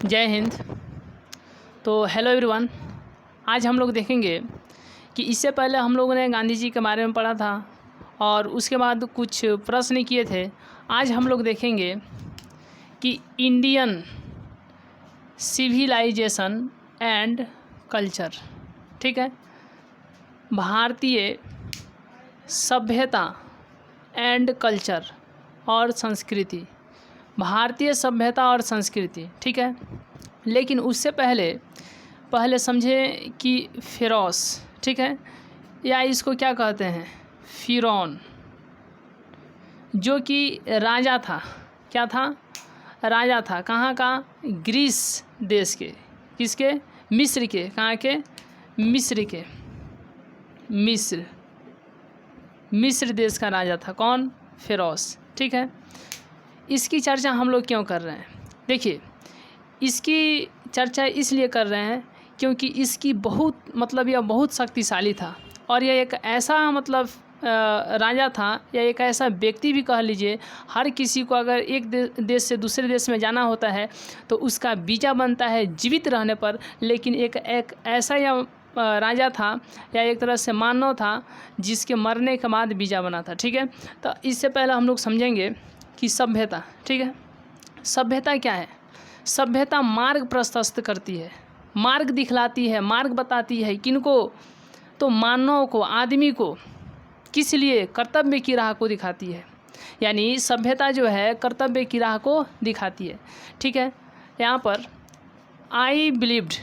जय हिंद। तो hello everyone, आज हम लोग देखेंगे कि इससे पहले हम लोगों ने गांधी जी के बारे में पढ़ा था और उसके बाद कुछ प्रश्न किए थे। आज हम लोग देखेंगे कि इंडियन सिविलाइजेशन एंड कल्चर, ठीक है, भारतीय सभ्यता एंड कल्चर और संस्कृति, भारतीय सभ्यता और संस्कृति, ठीक है। लेकिन उससे पहले समझे कि फिरोज, ठीक है, या इसको क्या कहते हैं, फिरौन, जो कि राजा था। क्या था? राजा था। कहाँ का? ग्रीस देश के। किसके? मिस्र के। कहाँ के? मिस्र के। मिस्र देश का राजा था। कौन? फिरोज, ठीक है। इसकी चर्चा हम लोग क्यों कर रहे हैं? देखिए, इसकी चर्चा इसलिए कर रहे हैं क्योंकि इसकी यह बहुत शक्तिशाली था और यह एक ऐसा राजा था या एक ऐसा व्यक्ति भी कह लीजिए। हर किसी को अगर एक देश से दूसरे देश में जाना होता है तो उसका वीज़ा बनता है जीवित रहने पर, लेकिन एक ऐसा यह राजा था या एक तरह से मानव था जिसके मरने के बाद वीज़ा बना था, ठीक है। तो इससे पहले हम लोग समझेंगे कि सभ्यता, ठीक है, सभ्यता क्या है। सभ्यता मार्ग प्रशस्त करती है, मार्ग दिखलाती है, मार्ग बताती है। किनको? तो मानव को, आदमी को। किस लिए? कर्तव्य की राह को दिखाती है। यानी सभ्यता जो है कर्तव्य की राह को दिखाती है, ठीक है। यहाँ पर I believed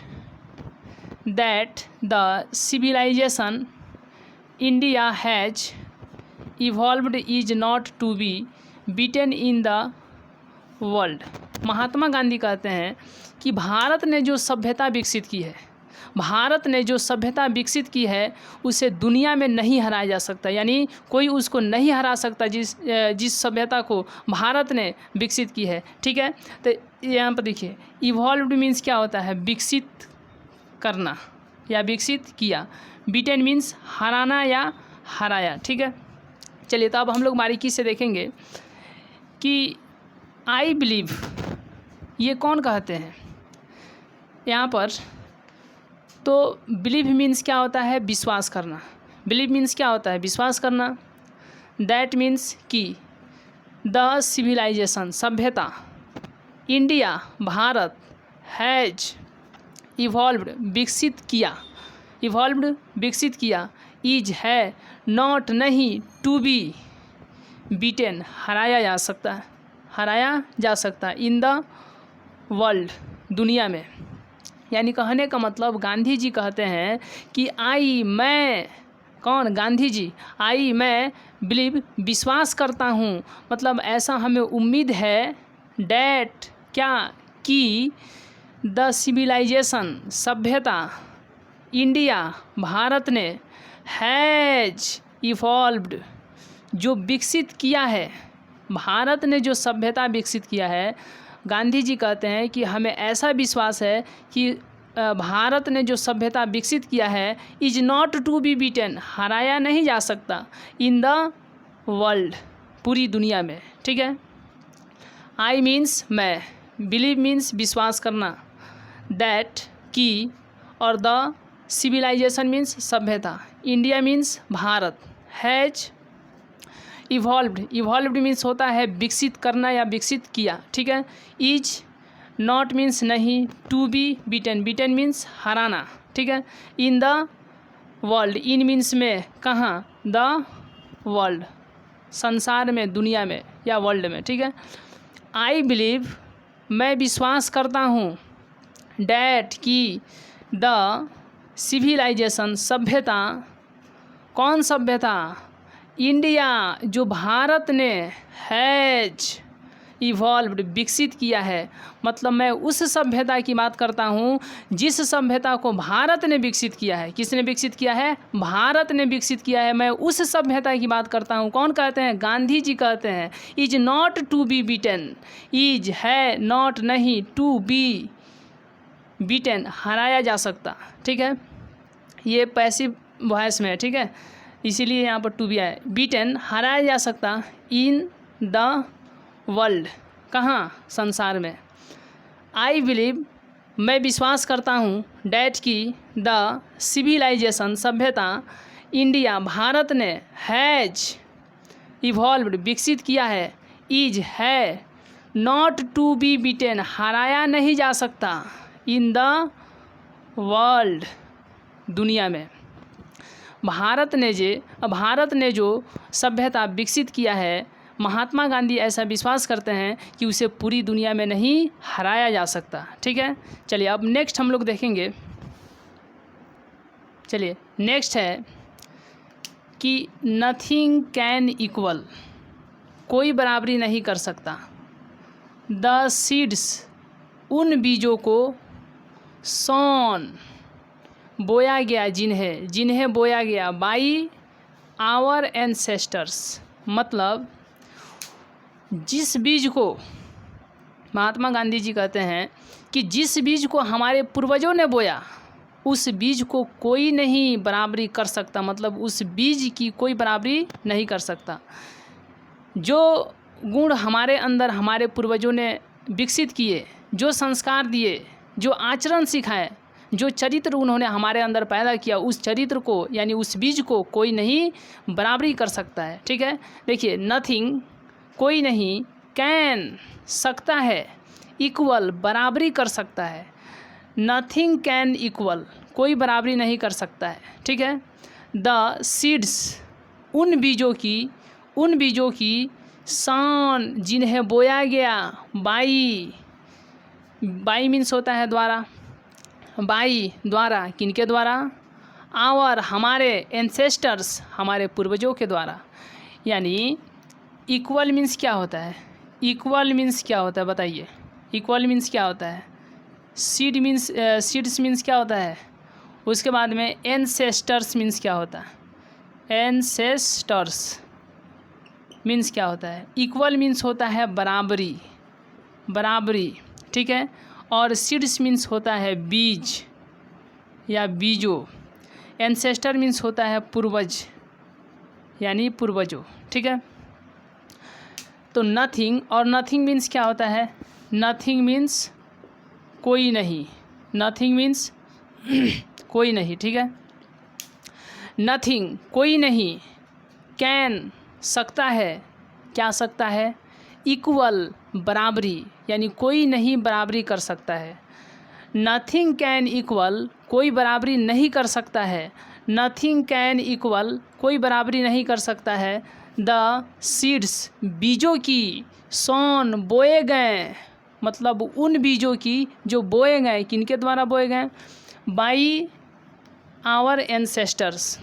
that the civilization India has evolved is not to be beaten in the world. Mahatma Gandhi कहते हैं कि भारत ने जो सभ्यता विकसित की है, भारत ने जो सभ्यता विकसित की है उसे दुनिया में नहीं हराया जा सकता। यानी कोई उसको नहीं हरा सकता जिस सभ्यता को भारत ने विकसित की है, ठीक है। तो यहाँ पर देखिए, इवॉल्व्ड मीन्स क्या होता है? विकसित करना या विकसित किया। बीटन मीन्स हराना या हराया, ठीक है। चलिए, तो अब हम लोग बारीकी से देखेंगे कि आई बिलीव ये कौन कहते हैं यहाँ पर। तो बिलीव मीन्स क्या होता है? विश्वास करना। बिलीव मीन्स क्या होता है? विश्वास करना। दैट मीन्स कि द सिविलाइजेशन सभ्यता, इंडिया भारत, हैज इवॉल्व्ड विकसित किया, इवॉल्व्ड विकसित किया, इज है, नॉट नहीं, टू बी बीटन हराया जा सकता है, हराया जा सकता है, इन द वर्ल्ड दुनिया में। यानी कहने का मतलब गांधी जी कहते हैं कि आई मैं, कौन? गांधी जी। आई मैं बिलीव विश्वास करता हूँ, मतलब ऐसा हमें उम्मीद है, डैट क्या? कि द सिविलाइजेशन सभ्यता, इंडिया भारत ने, हैज इवॉल्व्ड जो विकसित किया है, भारत ने जो सभ्यता विकसित किया है, गांधी जी कहते हैं कि हमें ऐसा विश्वास है कि भारत ने जो सभ्यता विकसित किया है is not to be beaten हराया नहीं जा सकता, इन द वर्ल्ड पूरी दुनिया में, ठीक है। आई मीन्स मैं, बिलीव मीन्स विश्वास करना, दैट की, और द सिविलाइजेशन मीन्स सभ्यता, India means Bharat, has evolved means होता है विकसित करना या विकसित किया, ठीक है। इज नॉट मीन्स नहीं, टू बी बीटन मीन्स हराना, ठीक है। In the world, in means में, कहाँ? द वर्ल्ड संसार में, दुनिया में या वर्ल्ड में, ठीक है। आई बिलीव मैं विश्वास करता हूँ, डैट की द सिविलाइजेशन सभ्यता, कौन सभ्यता? इंडिया जो भारत ने, हैज इवॉल्व्ड विकसित किया है, मतलब मैं उस सभ्यता की बात करता हूँ जिस सभ्यता को भारत ने विकसित किया है। किसने विकसित किया है? भारत ने विकसित किया है। मैं उस सभ्यता की बात करता हूँ। कौन कहते हैं? गांधी जी कहते हैं। Is not to be beaten, is है, नॉट नहीं, टू बी बीटन हराया जा सकता, ठीक है। ये पैसिव वॉइस में है, ठीक है, इसीलिए यहाँ पर टू बी आया। बीटन हराया जा सकता, इन द वर्ल्ड, कहाँ? संसार में। आई बिलीव, मैं विश्वास करता हूँ, डैट की द सिविलाइजेशन, सभ्यता, इंडिया, भारत ने, हैज इवॉल्व्ड, विकसित किया है, इज, है, नॉट टू बी बीटेन, हराया नहीं जा सकता, इन द वर्ल्ड, दुनिया में। भारत ने जो सभ्यता विकसित किया है, महात्मा गांधी ऐसा विश्वास करते हैं कि उसे पूरी दुनिया में नहीं हराया जा सकता। ठीक है, चलिए अब नेक्स्ट हम लोग देखेंगे। चलिए नेक्स्ट है कि नथिंग कैन इक्वल, कोई बराबरी नहीं कर सकता, द सीड्स, उन बीजों को, सॉन, बोया गया, जिन्हें बोया गया, बाई आवर एंसेस्टर्स, मतलब जिस बीज को, महात्मा गांधी जी कहते हैं कि जिस बीज को हमारे पूर्वजों ने बोया, उस बीज को कोई नहीं बराबरी कर सकता, मतलब उस बीज की कोई बराबरी नहीं कर सकता। जो गुण हमारे अंदर हमारे पूर्वजों ने विकसित किए, जो संस्कार दिए, जो आचरण सिखाए, जो चरित्र उन्होंने हमारे अंदर पैदा किया, उस चरित्र को यानी उस बीज को कोई नहीं बराबरी कर सकता है। ठीक है, देखिए नथिंग, कोई नहीं, कैन, सकता है, इक्वल, बराबरी कर सकता है, नथिंग कैन इक्वल, कोई बराबरी नहीं कर सकता है। ठीक है, द सीड्स, उन बीजों की, सान, जिन्हें बोया गया, बाई मीन्स होता है द्वारा, बाई द्वारा, किनके द्वारा, आवर, हमारे, एंसेस्टर्स, हमारे पूर्वजों के द्वारा। यानी इक्वल मीन्स क्या होता है, इक्वल मीन्स क्या होता है बताइए, इक्वल मीन्स क्या होता है, सीड्स मीन्स क्या होता है, उसके बाद में एंसेस्टर्स मीन्स क्या होता है, एंसेस्टर्स मीन्स क्या होता है, इक्वल मीन्स होता है बराबरी। ठीक है, और सीड्स मीन्स होता है बीज या बीजों, एंसेस्टर मीन्स होता है पूर्वज यानी पूर्वजों। ठीक है, तो नथिंग, और नथिंग मीन्स क्या होता है, नथिंग मीन्स कोई नहीं, नथिंग मीन्स कोई नहीं। ठीक है, नथिंग, कोई नहीं, कैन, सकता है, क्या सकता है, इक्वल, बराबरी, यानी कोई नहीं बराबरी कर सकता है, नथिंग कैन इक्वल, कोई बराबरी नहीं कर सकता है, नथिंग कैन इक्वल, कोई बराबरी नहीं कर सकता है, द सीड्स, बीजों की, सॉन, बोए गए, मतलब उन बीजों की जो बोए गए, किनके द्वारा बोए गए, by our ancestors,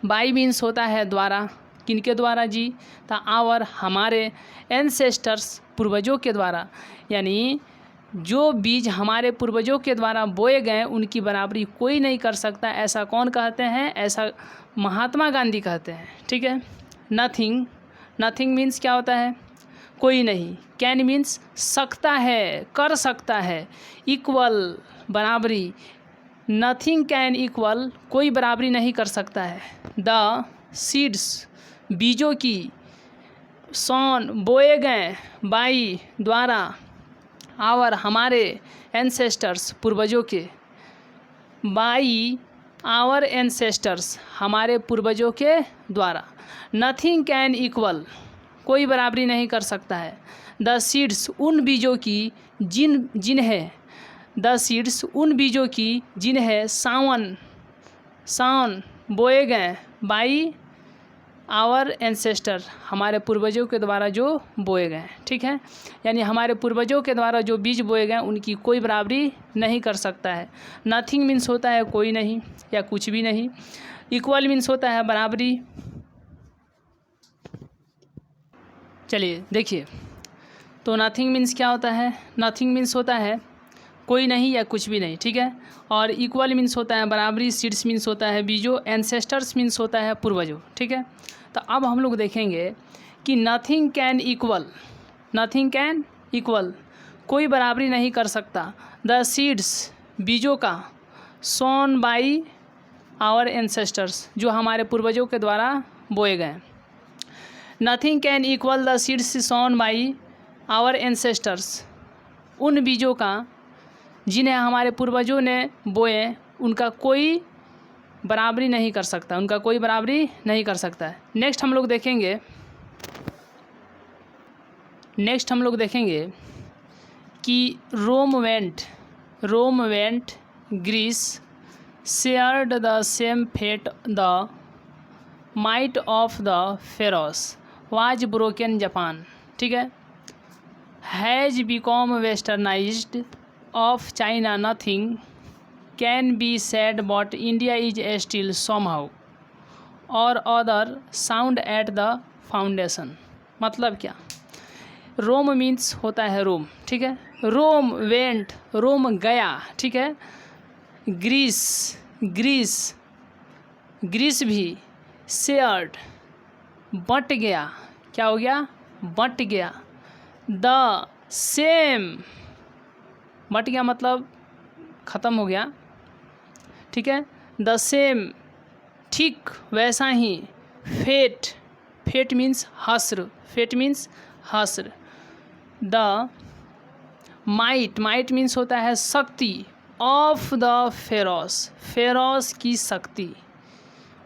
by means होता है द्वारा, किनके द्वारा जी, तो आवर, हमारे, एंसेस्टर्स, पूर्वजों के द्वारा, यानी जो बीज हमारे पूर्वजों के द्वारा बोए गए उनकी बराबरी कोई नहीं कर सकता। ऐसा कौन कहते हैं, ऐसा महात्मा गांधी कहते हैं। ठीक है, नथिंग मीन्स क्या होता है, कोई नहीं, कैन मीन्स सकता है, कर सकता है, इक्वल, बराबरी, नथिंग कैन इक्वल, कोई बराबरी नहीं कर सकता है, द सीड्स, बीजों की, सॉन, बोए गए, बाई, द्वारा, आवर, हमारे, एंसेस्टर्स, पूर्वजों के, बाई आवर एंसेस्टर्स, हमारे पूर्वजों के द्वारा, नथिंग कैन इक्वल, कोई बराबरी नहीं कर सकता है, द सीड्स, उन बीजों की, जिन्हें, द सीड्स, उन बीजों की, जिन्हें सावन, बोए गए, बाई आवर एंसेस्टर, हमारे पूर्वजों के द्वारा जो बोए गए। ठीक है, यानी हमारे पूर्वजों के द्वारा जो बीज बोए गए उनकी कोई बराबरी नहीं कर सकता है। नथिंग मीन्स होता है कोई नहीं या कुछ भी नहीं, इक्वल मीन्स होता है बराबरी। चलिए देखिए, तो नथिंग मीन्स क्या होता है, नथिंग मीन्स होता है कोई नहीं या कुछ भी नहीं। ठीक है, और इक्वल मीन्स होता है बराबरी, सीड्स मीन्स होता है बीजों, एंसेस्टर्स मीन्स होता है पूर्वजों। ठीक है, तो अब हम लोग देखेंगे कि नथिंग कैन इक्वल, कोई बराबरी नहीं कर सकता, द सीड्स, बीजों का, सोन बाई आवर एंसेस्टर्स, जो हमारे पूर्वजों के द्वारा बोए गए। Nothing can equal the seeds sown by our ancestors, उन बीजों का जिन्हें हमारे पूर्वजों ने बोए, उनका कोई बराबरी नहीं कर सकता, उनका कोई बराबरी नहीं कर सकता है। नेक्स्ट हम लोग देखेंगे कि Rome went Greece shared the same fate, the might of the pharaohs was broken Japan. ठीक है, has become westernised of China, nothing can be said but India is still somehow or other sound at the foundation. मतलब क्या, रोम means होता है रोम, ठीक है, रोम went Rome गया, ठीक है, ग्रीस भी, शेयर्ड बट गया, क्या हो गया, बट गया, द सेम बट गया मतलब ख़त्म हो गया, ठीक है, द सेम ठीक वैसा ही, फेट मीन्स हस्र, द माइट मीन्स होता है शक्ति, ऑफ द फेरोस की शक्ति,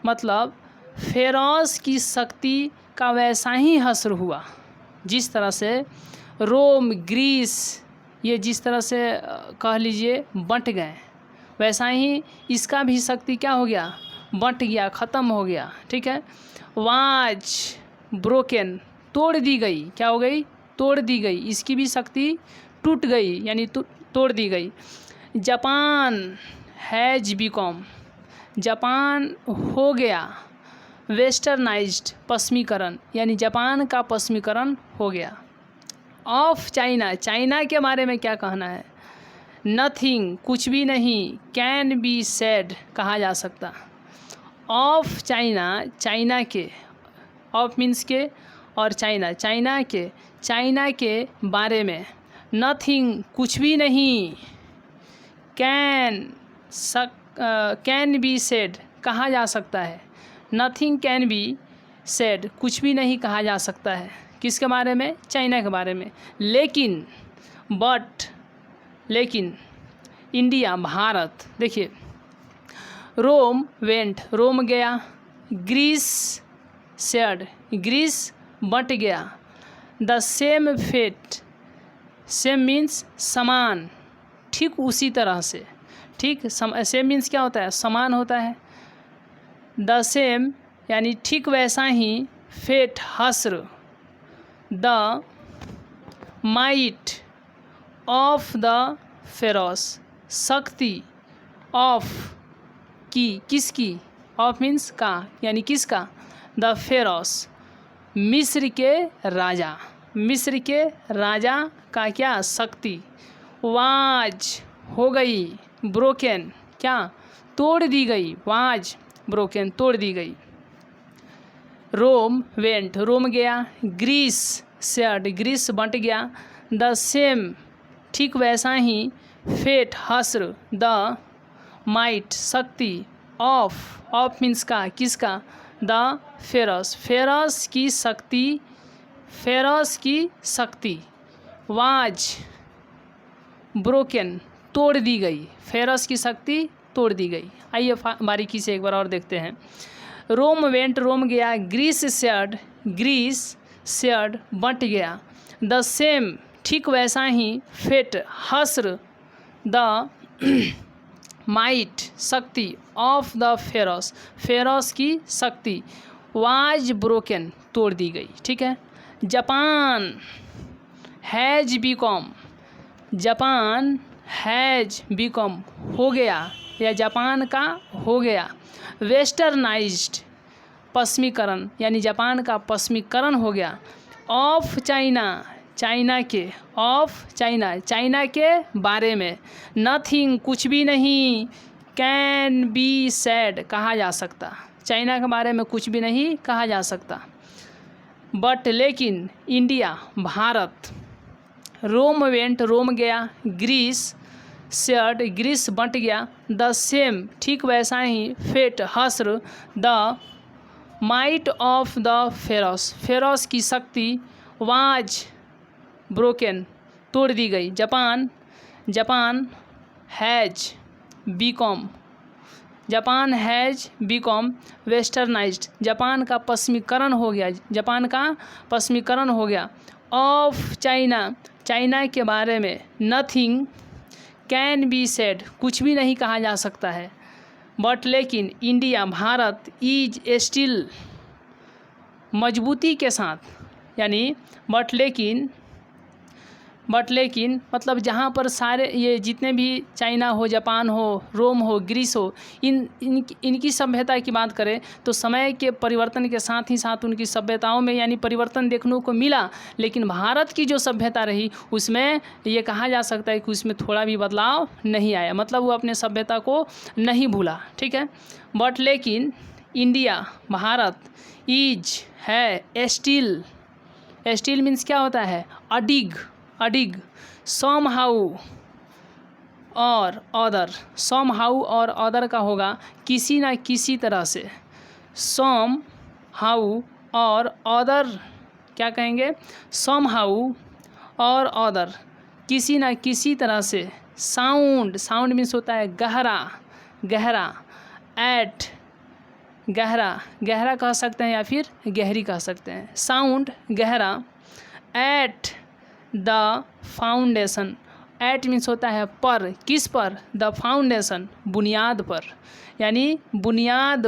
मतलब फेरोस की शक्ति का वैसा ही हस्र हुआ जिस तरह से रोम ग्रीस ये जिस तरह से कह लीजिए बंट गए, वैसा ही इसका भी शक्ति क्या हो गया, बंट गया, ख़त्म हो गया, ठीक है। वाज ब्रोकन तोड़ दी गई, क्या हो गई, तोड़ दी गई, इसकी भी शक्ति टूट गई यानी तोड़ दी गई। जापान हैज बिकॉम जापान हो गया, वेस्टर्नाइज्ड पश्चिमीकरण यानी जापान का पश्चिमीकरण हो गया। ऑफ चाइना के बारे में क्या कहना है, नथिंग कुछ भी नहीं, कैन बी सेड कहा जा सकता। ऑफ चाइना के, ऑफ मीन्स के और चाइना के बारे में, नथिंग कुछ भी नहीं, कैन बी सेड कहा जा सकता है, नथिंग कैन बी सेड कुछ भी नहीं कहा जा सकता है, किसके बारे में, चाइना के बारे में। लेकिन इंडिया भारत, देखिए रोम वेंट रोम गया, ग्रीस शेयर्ड ग्रीस बट गया, the same fate same means समान, ठीक उसी तरह से, ठीक सेम मीन्स क्या होता है, समान होता है, द सेम यानी ठीक वैसा ही, फेट हस्र, the might of the pharaohs शक्ति, ऑफ की किसकी, ऑफ मीन्स का यानी किसका, द फेरोस मिस्र के राजा का क्या, शक्ति, वाज हो गई, ब्रोकन क्या, तोड़ दी गई, वाज ब्रोकन तोड़ दी गई। रोम वेंट रोम गया, ग्रीस शेयर्ड ग्रीस बंट गया, द सेम ठीक वैसा ही, फेट हस्र, द माइट शक्ति, ऑफ मीन्स का किसका, द फेरोस की शक्ति, वाज ब्रोकन तोड़ दी गई, फेरोस की शक्ति तोड़ दी गई। आइए बारीकी से एक बार और देखते हैं। रोम वेंट रोम गया, ग्रीस शेयर्ड बंट गया, द सेम ठीक वैसा ही, फेट हस्र, द माइट शक्ति, ऑफ द फेरोस की शक्ति, वाज ब्रोकन तोड़ दी गई, ठीक है। जापान हैज बिकॉम हो गया या जापान का हो गया, वेस्टर्नाइज्ड पश्चिमीकरण यानी जापान का पश्चिमीकरण हो गया, ऑफ चाइना के बारे में, नथिंग कुछ भी नहीं, कैन बी सेड कहा जा सकता, चाइना के बारे में कुछ भी नहीं कहा जा सकता। बट लेकिन इंडिया भारत, रोम वेंट रोम गया, ग्रीस शेयर्ड ग्रीस बंट गया, द सेम ठीक वैसा ही, फेट हस्र, the might of the pharaohs की शक्ति, वाज ब्रोकन तोड़ दी गई। Japan has become westernised, Japan का पश्चिमीकरण हो गया। ऑफ चाइना के बारे में नथिंग कैन बी सेड, कुछ भी नहीं कहा जा सकता है। बट लेकिन इंडिया भारत इज स्टिल, मजबूती के साथ, यानी बट लेकिन मतलब जहाँ पर सारे ये जितने भी चाइना हो, जापान हो, रोम हो, ग्रीस हो, इनकी सभ्यता की बात करें तो समय के परिवर्तन के साथ ही साथ उनकी सभ्यताओं में यानी परिवर्तन देखने को मिला, लेकिन भारत की जो सभ्यता रही उसमें ये कहा जा सकता है कि उसमें थोड़ा भी बदलाव नहीं आया, मतलब वो अपने सभ्यता को नहीं भूला। ठीक है, बट लेकिन इंडिया भारत इज है स्टिल मीन्स क्या होता है, अडिग somehow और अदर का होगा किसी ना किसी तरह से, somehow और अदर क्या कहेंगे, somehow और अदर किसी ना किसी तरह से। साउंड मीन्स होता है गहरा एट गहरा कह सकते हैं या फिर गहरी कह सकते हैं। साउंड गहरा at the foundation, at means होता है पर, किस पर, द फाउंडेशन बुनियाद पर, यानी बुनियाद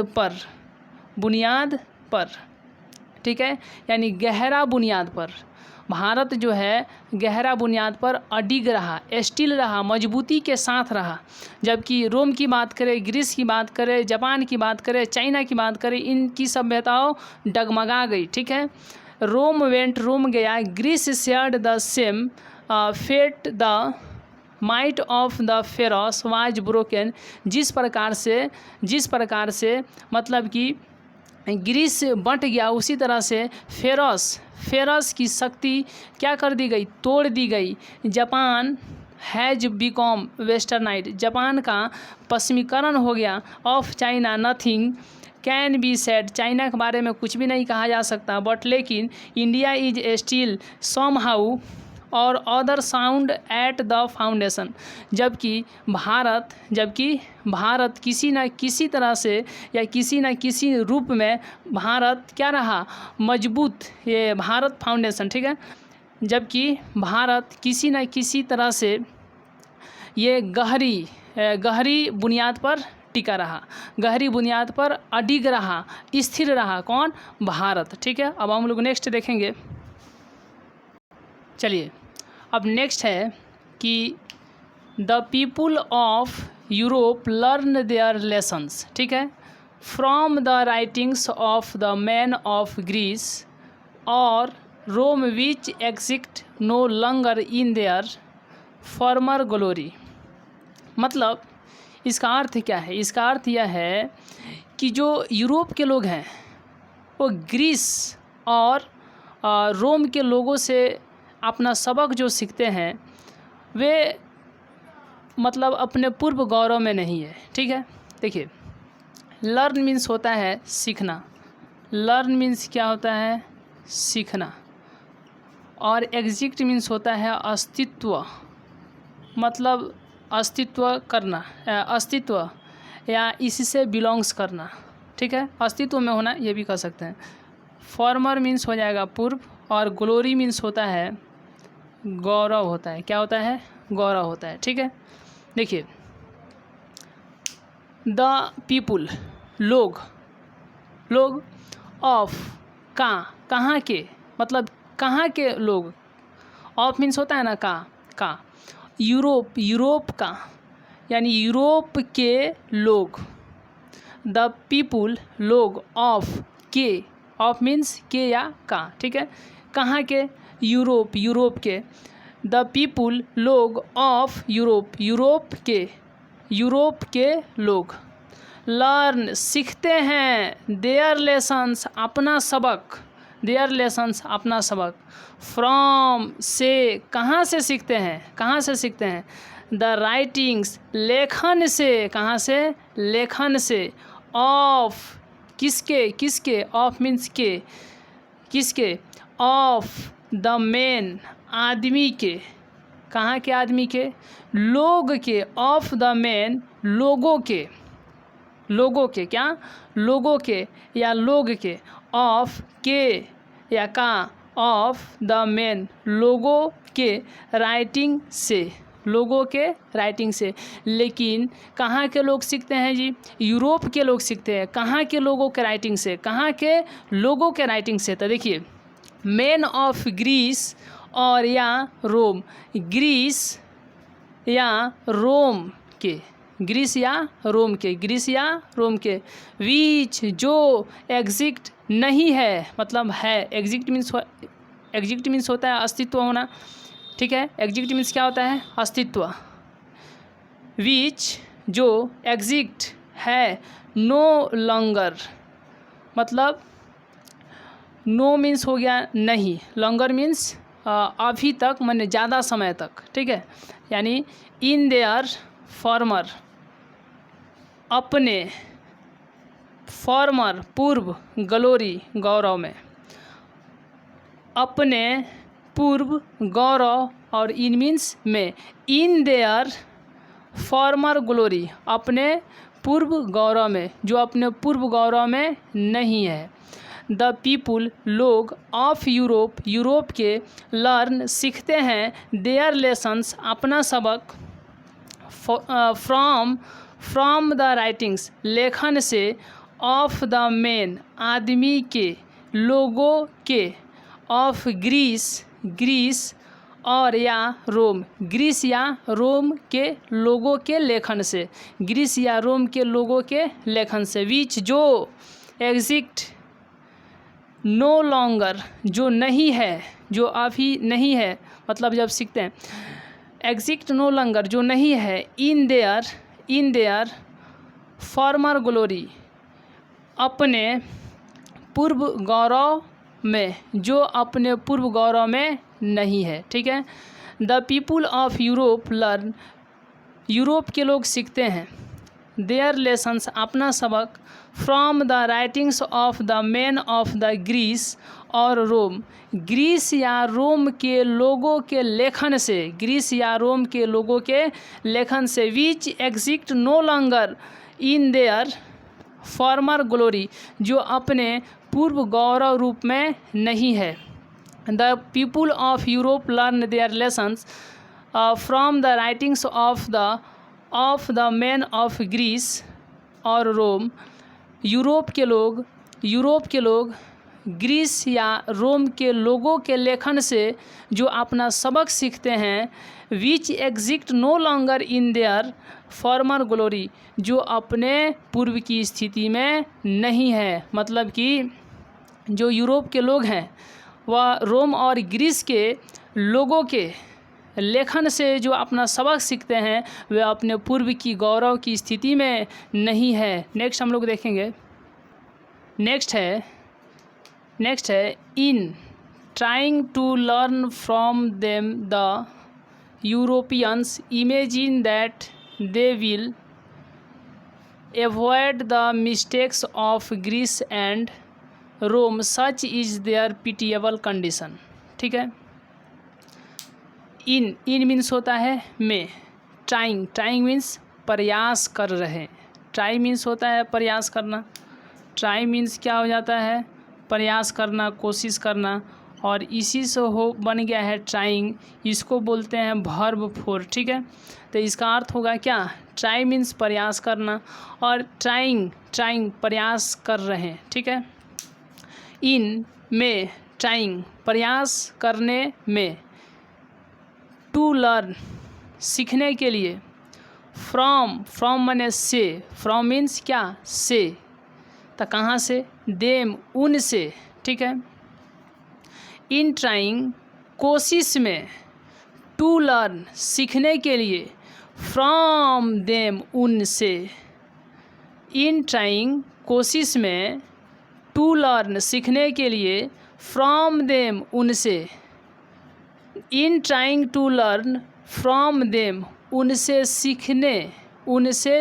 पर। ठीक है, यानी गहरा बुनियाद पर भारत जो है गहरा बुनियाद पर अडिग रहा, स्टिल रहा, मजबूती के साथ रहा। जबकि रोम की बात करें, ग्रीस की बात करें, जापान की बात करें, चाइना की बात करें, इनकी सभ्यताओं डगमगा गई। ठीक है, रोम गया, Greece shared the same fate, the might of the pharaohs was broken, जिस प्रकार से मतलब कि ग्रीस बंट गया उसी तरह से फेरोस की शक्ति क्या कर दी गई, तोड़ दी गई। Japan has become westernised, Japan का पश्चिमीकरण हो गया। Of China nothing can be said, China के बारे में कुछ भी नहीं कहा जा सकता। बट लेकिन इंडिया इज स्टिल समहाउ और other sound at the foundation, जबकि भारत किसी न किसी तरह से या किसी न किसी रूप में भारत क्या रहा, मजबूत, ये भारत फाउंडेशन। ठीक है, जबकि भारत किसी न किसी तरह से ये गहरी बुनियाद पर टिका रहा, गहरी बुनियाद पर अडिग रहा, स्थिर रहा। कौन, भारत। ठीक है, अब हम लोग नेक्स्ट देखेंगे। चलिए, अब नेक्स्ट है कि the people of Europe learn their lessons. ठीक है, from the writings of the man of Greece और Rome which exist no longer in their former glory. मतलब इसका अर्थ क्या है, इसका अर्थ यह है कि जो यूरोप के लोग हैं वो ग्रीस और रोम के लोगों से अपना सबक जो सीखते हैं वे मतलब अपने पूर्व गौरव में नहीं है। ठीक है, देखिए, लर्न मीन्स होता है सीखना, लर्न मीन्स क्या होता है, सीखना, और एग्जिस्ट मीन्स होता है अस्तित्व, मतलब अस्तित्व करना, अस्तित्व या इससे बिलोंग्स करना। ठीक है, अस्तित्व में होना ये भी कह सकते हैं। फॉर्मर मीन्स हो जाएगा पूर्व, और ग्लोरी मीन्स होता है गौरव होता है। क्या होता है, गौरव होता है। ठीक है, देखिए, द पीपुल लोग ऑफ कहाँ के, मतलब कहाँ के लोग, ऑफ मीन्स होता है ना का, यूरोप का, यानी यूरोप के लोग। द पीपुल लोग ऑफ के, ऑफ मीन्स के या का। ठीक है, कहाँ के, यूरोप के। द पीपुल लोग ऑफ यूरोप के लोग लर्न सीखते हैं देयर लेसन्स अपना सबक फ्रॉम से कहाँ से सीखते हैं, द राइटिंग्स लेखन से, कहाँ से, लेखन से, ऑफ किसके, ऑफ मीन्स के, किसके, ऑफ द मैन आदमी के, कहाँ के आदमी के, लोग के, ऑफ द मैन, लोगों के, लोगों के, क्या, लोगों के या लोग के, ऑफ के या का, ऑफ द मैन, लोगों के राइटिंग से, लोगों के राइटिंग से। लेकिन कहाँ के लोग सीखते हैं जी, यूरोप के लोग सीखते हैं। कहाँ के लोगों के राइटिंग से, कहाँ के लोगों के राइटिंग से। तो देखिए मैन ऑफ ग्रीस और या रोम, ग्रीस या रोम के, ग्रीस या रोम के, ग्रीस या रोम के, विच जो एग्जिस्ट नहीं है, मतलब है, एग्जिस्ट मीन्स होता है अस्तित्व होना, ठीक है। एग्जिस्ट मीन्स क्या होता है, अस्तित्व। विच जो एग्जिस्ट है, नो लॉन्गर, मतलब नो मीन्स हो गया नहीं, लॉन्गर मीन्स अभी तक, माने ज़्यादा समय तक, ठीक है। यानी इन देयर फॉर्मर, अपने, फॉर्मर पूर्व, ग्लोरी गौरव में, अपने पूर्व गौरव, और इन मीन्स में, इन देयर फॉर्मर ग्लोरी, अपने पूर्व गौरव में, जो अपने पूर्व गौरव में नहीं है। द पीपुल, लोग, ऑफ यूरोप, यूरोप के, लर्न, सीखते हैं, देयर लेसन्स, अपना सबक, फ्रॉम द राइटिंग्स, लेखन से, ऑफ द मैन, आदमी के, लोगों के, ऑफ ग्रीस, ग्रीस और या रोम, ग्रीस या रोम के लोगों के लेखन से, ग्रीस या रोम के लोगों के लेखन से। विच जो एग्जिस्ट नो लॉन्गर, जो नहीं है, जो अभी नहीं है, मतलब जब सीखते हैं, एग्जिस्ट नो लॉन्गर, जो नहीं है, इन देयर फॉर्मर ग्लोरी, अपने पूर्व गौरव में, जो अपने पूर्व गौरव में नहीं है, ठीक है। The people of Europe learn, Europe के लोग सीखते हैं, देयर लेसन्स, अपना सबक, from the writings of the man of the Greece और रोम, ग्रीस या रोम के लोगों के लेखन से, ग्रीस या रोम के लोगों के लेखन से। Which exist no longer in their former glory, जो अपने पूर्व गौरव रूप में नहीं है। The people of Europe learn their lessons from the writings of the man of Greece और रोम, यूरोप के लोग ग्रीस या रोम के लोगों के लेखन से जो अपना सबक सीखते हैं। Which exist no longer in their former glory, जो अपने पूर्व की स्थिति में नहीं है, मतलब कि जो यूरोप के लोग हैं वह रोम और ग्रीस के लोगों के लेखन से जो अपना सबक सीखते हैं वे अपने पूर्व की गौरव की स्थिति में नहीं है। नेक्स्ट हम लोग देखेंगे, नेक्स्ट है in trying to learn from them the Europeans imagine that they will avoid the mistakes of Greece and Rome, such is their pitiable condition. ठीक है, इन मीन्स होता है में, ट्राइंग मीन्स प्रयास कर रहे, ट्राई मीन्स होता है प्रयास करना, ट्राई मीन्स क्या हो जाता है प्रयास करना, कोशिश करना, और इसी से बन गया है ट्राइंग, इसको बोलते हैं वर्ब फोर। ठीक है, तो इसका अर्थ होगा क्या, ट्राई मीन्स प्रयास करना और ट्राइंग प्रयास कर रहे हैं। ठीक है, इन में ट्राइंग प्रयास करने में, टू लर्न सीखने के लिए, फ्रॉम माने से, फ्रॉम मीन्स क्या से, तो कहाँ से, देम उनसे। ठीक है, इन ट्राइंग कोशिश में, टू लर्न सीखने के लिए, फ्रॉम देम उनसे। इन ट्राइंग कोशिश में, टू लर्न सीखने के लिए, फ्रॉम देम उनसे। In trying to learn from them उनसे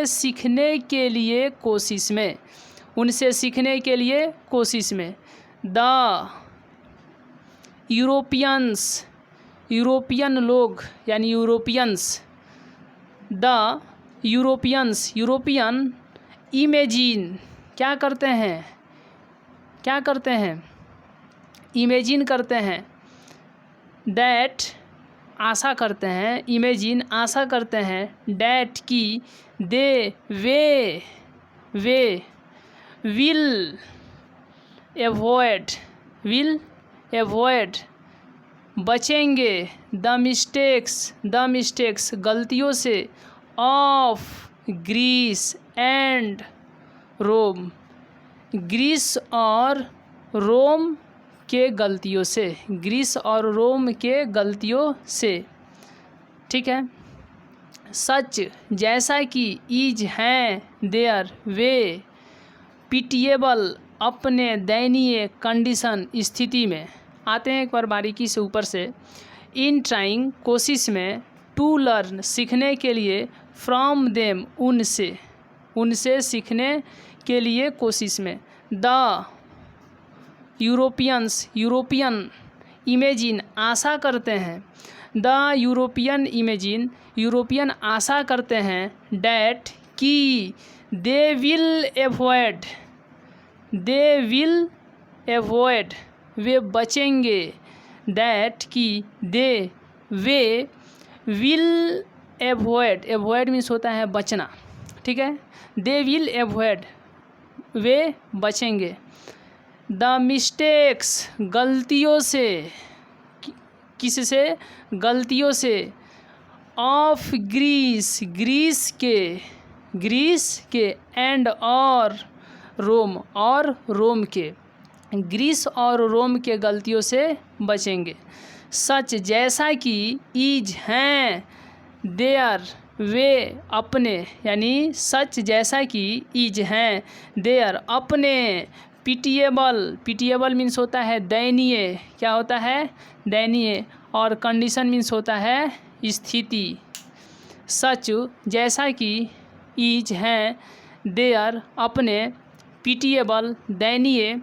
सीखने के लिए कोशिश में, उनसे सीखने के लिए कोशिश में। द यूरोपियंस यूरोपियन लोग यानी यूरोपियंस, द यूरोपियन इमेजिन क्या करते हैं, इमेजिन करते हैं, दैट आशा करते हैं, इमेजिन आशा करते हैं, डैट की दे वे विल एवॉइड बचेंगे, द मिस्टेक्स गलतियों से, of Greece and Rome, Greece और रोम के गलतियों से, ग्रीस और रोम के गलतियों से। ठीक है। सच जैसा कि, इज हैं, देयर वे, पिटिएबल अपने दयनीय कंडीशन स्थिति में। आते हैं एक बार बारीकी से ऊपर से। इन ट्राइंग कोशिश में, टू लर्न सीखने के लिए, फ्रॉम देम उनसे सीखने के लिए कोशिश में, द यूरोपियन इमेजिन आशा करते हैं, द यूरोपियन आशा करते हैं, डैट की दे विल एवॉइड वे बचेंगे, दैट की वे विल एवॉइड मीन्स होता है बचना। ठीक है। दे विल एवॉइड वे बचेंगे, द मिस्टेक्स गलतियों से, किससे, गलतियों से, ऑफ ग्रीस के एंड और रोम के, ग्रीस और रोम के गलतियों से बचेंगे। सच जैसा कि, इज हैं, देयर वे अपने, यानी सच जैसा कि, इज हैं, देयर अपने, पिटिएबल मीन्स होता है दयनीय, क्या होता है, दयनीय, और कंडीशन मीन्स होता है स्थिति। सच जैसा कि, इज हैं, देयर अपने, पिटिएबल दयनीय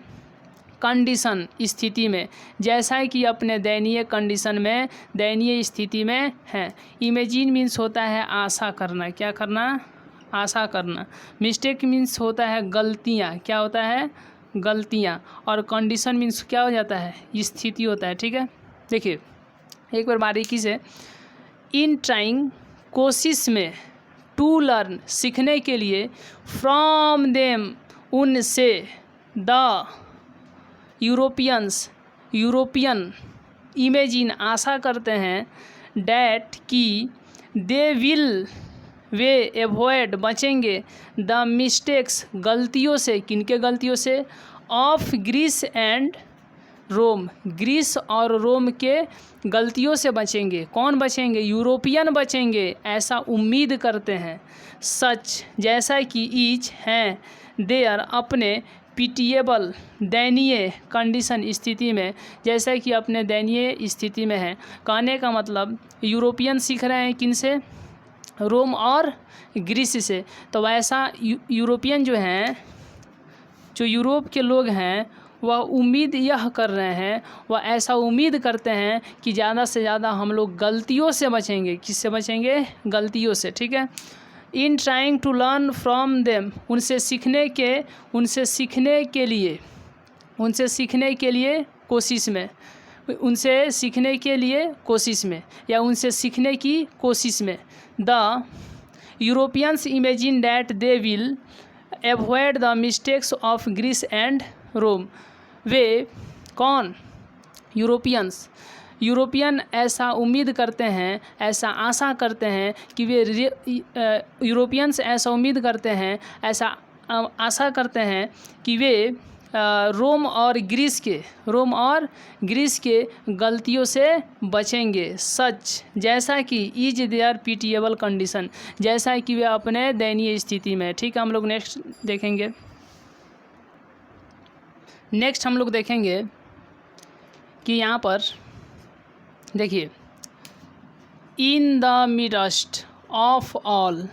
कंडीशन स्थिति में, जैसा कि अपने दयनीय कंडीशन में, दयनीय स्थिति में है। इमेजिन मीन्स होता है आशा करना, क्या करना, आशा करना। मिस्टेक मीन्स होता है गलतियाँ, क्या होता है, गलतियाँ। और कंडीशन मीन्स क्या हो जाता है, स्थिति होता है। ठीक है। देखिए एक बार बारीकी से। इन ट्राइंग कोशिश में, टू लर्न सीखने के लिए, फ्रॉम देम उनसे, द यूरोपियन इमेजिन आशा करते हैं, डैट की दे विल वे एवॉइड बचेंगे, द मिस्टेक्स गलतियों से, किनके गलतियों से, of Greece and Rome, Greece और रोम के गलतियों से बचेंगे। कौन बचेंगे, यूरोपियन बचेंगे, ऐसा उम्मीद करते हैं। सच जैसा कि, इज हैं, देयर अपने, पिटिएबल दयनीय कंडीशन स्थिति में, जैसा कि अपने दयनीय स्थिति में है। कहने का मतलब यूरोपियन सीख रहे हैं किनसे, रोम और ग्रीस से। तो वैसा यूरोपियन जो हैं, जो यूरोप के लोग हैं, वह उम्मीद यह कर रहे हैं, वह ऐसा उम्मीद करते हैं कि ज़्यादा से ज़्यादा हम लोग गलतियों से बचेंगे। किससे बचेंगे, गलतियों से। ठीक है। In trying to learn from them उनसे सीखने के लिए कोशिश में, उनसे सीखने के लिए कोशिश में, या उनसे सीखने की कोशिश में, the Europeans imagine that they will avoid the mistakes of Greece and Rome. वे कौन, यूरोपियन ऐसा उम्मीद करते हैं, ऐसा आशा करते हैं कि यूरोपियंस ऐसा उम्मीद करते हैं, ऐसा आशा करते हैं कि वे रोम और ग्रीस के गलतियों से बचेंगे। सच जैसा कि, इज देयर पिटिएबल कंडीशन, जैसा कि वे अपने दयनीय स्थिति में। ठीक है। हम लोग नेक्स्ट हम लोग देखेंगे कि यहाँ पर देखिए, इन the midst of all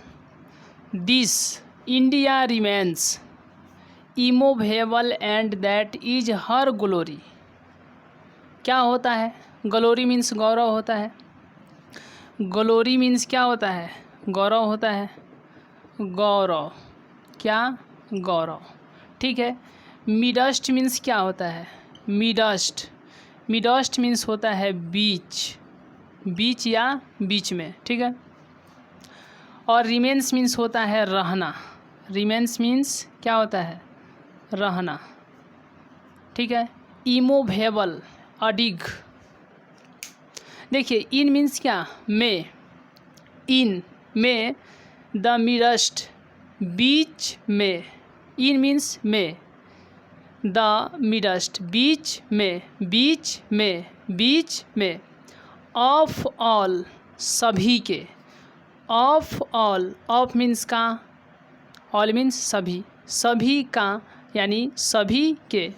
this India remains immovable and that is her glory. क्या होता है, ग्लोरी मीन्स गौरव होता है। ग्लोरी मीन्स क्या होता है? गौरव होता है। गौरव, क्या? गौरव, ठीक है। मिडस्ट मीन्स क्या होता है? मिडस्ट, मिडस्ट मीन्स होता है बीच, बीच या बीच में, ठीक है। और रिमेन्स मीन्स होता है रहना। रिमेन्स मीन्स क्या होता है? रहना, ठीक है। इमोवेबल, अडिग, देखिए इन मीन्स क्या? में, इन में, द मिडस्ट, बीच में, इन मीन्स में, द मिडस्ट, बीच में, बीच में, बीच में, ऑफ ऑल, सभी के, ऑफ ऑल, ऑफ मीन्स का, ऑल मीन्स सभी, सभी का यानी सभी के,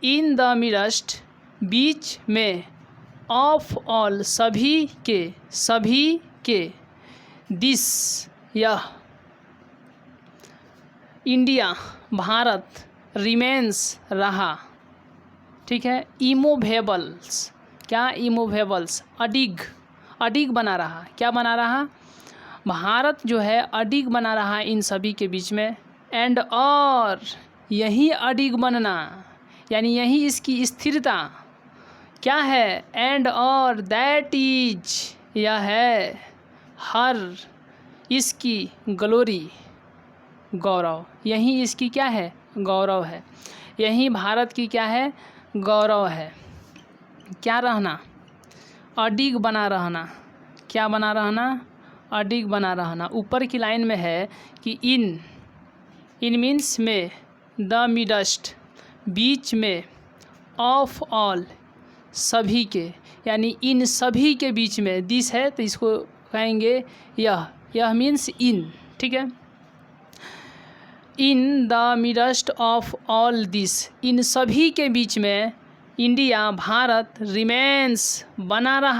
इन द मिडस्ट, बीच में, ऑफ ऑल, सभी के, सभी के, दिस, यह, इंडिया, भारत, रिमेन्स, रहा, ठीक है। इमोवेबल्स, क्या? इमोवेबल्स, अडिग, अडिग बना रहा, क्या बना रहा? भारत जो है अडिग बना रहा इन सभी के बीच में। एंड और, यही अडिग बनना यानी यही इसकी स्थिरता क्या है? एंड और, दैट इज, यह है, हर, इसकी, ग्लोरी, गौरव, यही इसकी क्या है? गौरव है। यही भारत की क्या है? गौरव है। क्या रहना? अडिग बना रहना, क्या बना रहना? अडिग बना रहना। ऊपर की लाइन में है कि इन, इन मीन्स में, द मिडस्ट, बीच में, ऑफ ऑल, सभी के, यानी इन सभी के बीच में, दिस है तो इसको कहेंगे यह, यह मीन्स इन, ठीक है। In the midst of all this, इन सभी के बीच में, इंडिया, भारत, रिमेन्स, बना रहा।